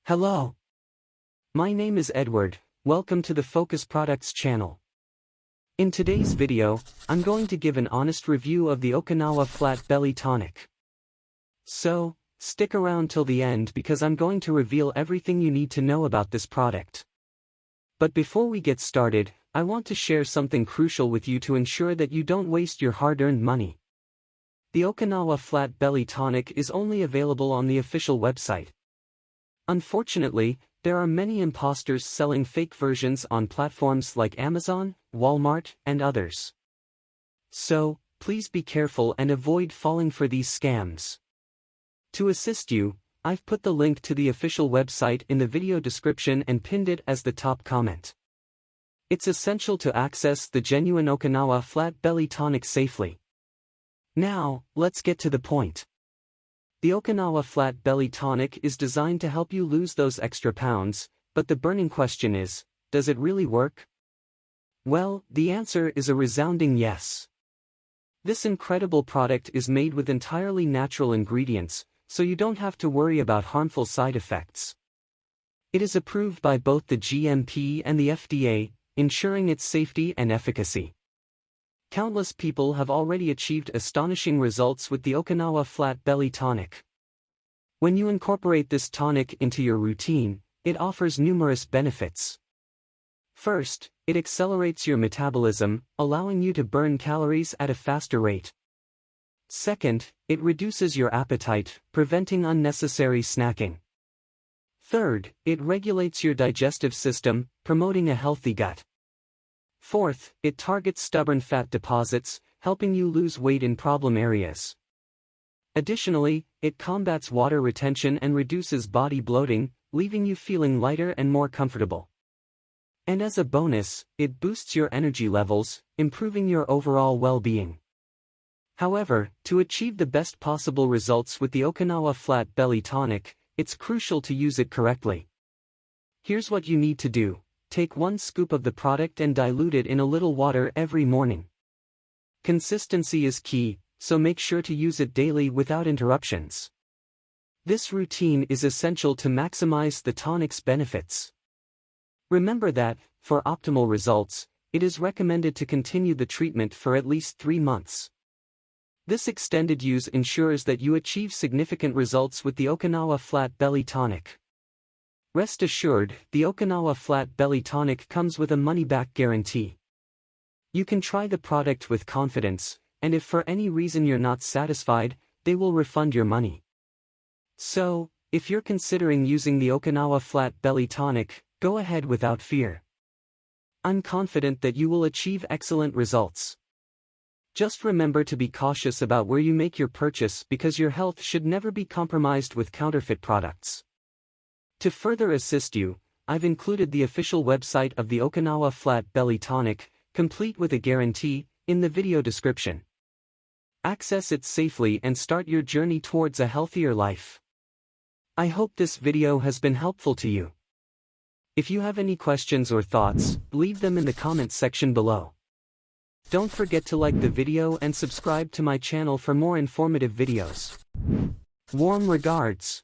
Hello. My name is Edward. Welcome to the Focus Products channel. In today's video, I'm going to give an honest review of the Okinawa Flat Belly Tonic. So, stick around till the end because I'm going to reveal everything you need to know about this product. But before we get started, I want to share something crucial with you to ensure that you don't waste your hard-earned money. The Okinawa Flat Belly Tonic is only available on the official website. Unfortunately, there are many imposters selling fake versions on platforms like Amazon, Walmart, and others. So, please be careful and avoid falling for these scams. To assist you, I've put the link to the official website in the video description and pinned it as the top comment. It's essential to access the genuine Okinawa Flat Belly Tonic safely. Now, let's get to the point. The Okinawa Flat Belly Tonic is designed to help you lose those extra pounds, but the burning question is, does it really work? Well, the answer is a resounding yes. This incredible product is made with entirely natural ingredients, so you don't have to worry about harmful side effects. It is approved by both the GMP and the FDA, ensuring its safety and efficacy. Countless people have already achieved astonishing results with the Okinawa Flat Belly Tonic. When you incorporate this tonic into your routine, it offers numerous benefits. First, it accelerates your metabolism, allowing you to burn calories at a faster rate. Second, it reduces your appetite, preventing unnecessary snacking. Third, it regulates your digestive system, promoting a healthy gut. Fourth, it targets stubborn fat deposits, helping you lose weight in problem areas. Additionally, it combats water retention and reduces body bloating, leaving you feeling lighter and more comfortable. And as a bonus, it boosts your energy levels, improving your overall well-being. However, to achieve the best possible results with the Okinawa Flat Belly Tonic, it's crucial to use it correctly. Here's what you need to do. Take 1 scoop of the product and dilute it in a little water every morning. Consistency is key, so make sure to use it daily without interruptions. This routine is essential to maximize the tonic's benefits. Remember that, for optimal results, it is recommended to continue the treatment for at least 3 months. This extended use ensures that you achieve significant results with the Okinawa Flat Belly Tonic. Rest assured, the Okinawa Flat Belly Tonic comes with a money-back guarantee. You can try the product with confidence, and if for any reason you're not satisfied, they will refund your money. So, if you're considering using the Okinawa Flat Belly Tonic, go ahead without fear. I'm confident that you will achieve excellent results. Just remember to be cautious about where you make your purchase because your health should never be compromised with counterfeit products. To further assist you, I've included the official website of the Okinawa Flat Belly Tonic, complete with a guarantee, in the video description. Access it safely and start your journey towards a healthier life. I hope this video has been helpful to you. If you have any questions or thoughts, leave them in the comments section below. Don't forget to like the video and subscribe to my channel for more informative videos. Warm regards.